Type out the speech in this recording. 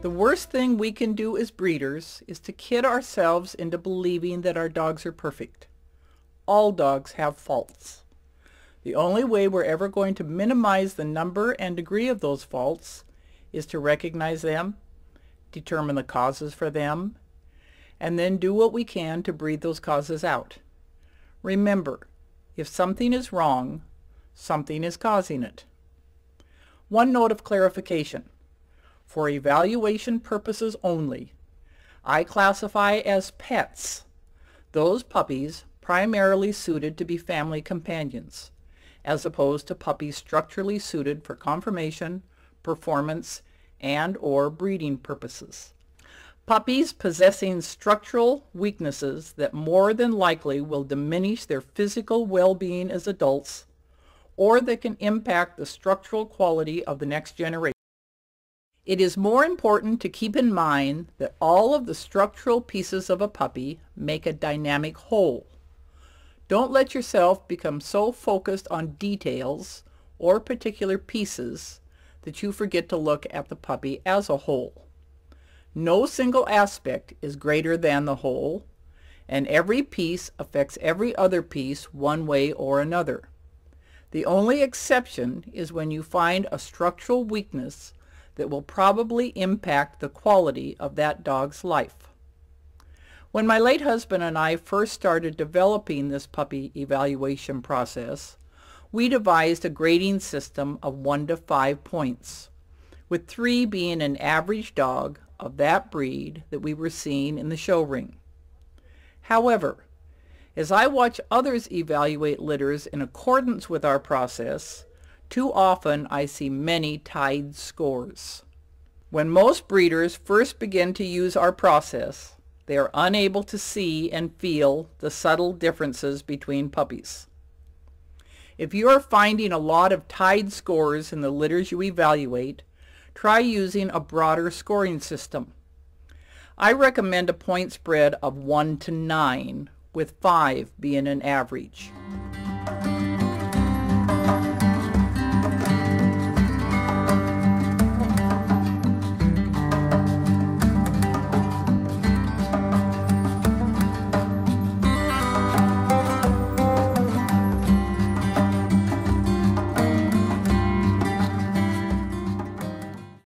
The worst thing we can do as breeders is to kid ourselves into believing that our dogs are perfect. All dogs have faults. The only way we're ever going to minimize the number and degree of those faults is to recognize them, determine the causes for them, and then do what we can to breed those causes out. Remember, if something is wrong, something is causing it. One note of clarification. For evaluation purposes only, I classify as pets those puppies primarily suited to be family companions, as opposed to puppies structurally suited for conformation, performance, and/or breeding purposes. Puppies possessing structural weaknesses that more than likely will diminish their physical well-being as adults, or that can impact the structural quality of the next generation. It is more important to keep in mind that all of the structural pieces of a puppy make a dynamic whole. Don't let yourself become so focused on details or particular pieces that you forget to look at the puppy as a whole. No single aspect is greater than the whole, and every piece affects every other piece one way or another. The only exception is when you find a structural weakness that will probably impact the quality of that dog's life. When my late husband and I first started developing this puppy evaluation process, we devised a grading system of 1 to 5 points, with 3 being an average dog of that breed that we were seeing in the show ring. However, as I watch others evaluate litters in accordance with our process, too often I see many tied scores. When most breeders first begin to use our process, they are unable to see and feel the subtle differences between puppies. If you are finding a lot of tied scores in the litters you evaluate, try using a broader scoring system. I recommend a point spread of 1 to 9, with 5 being an average.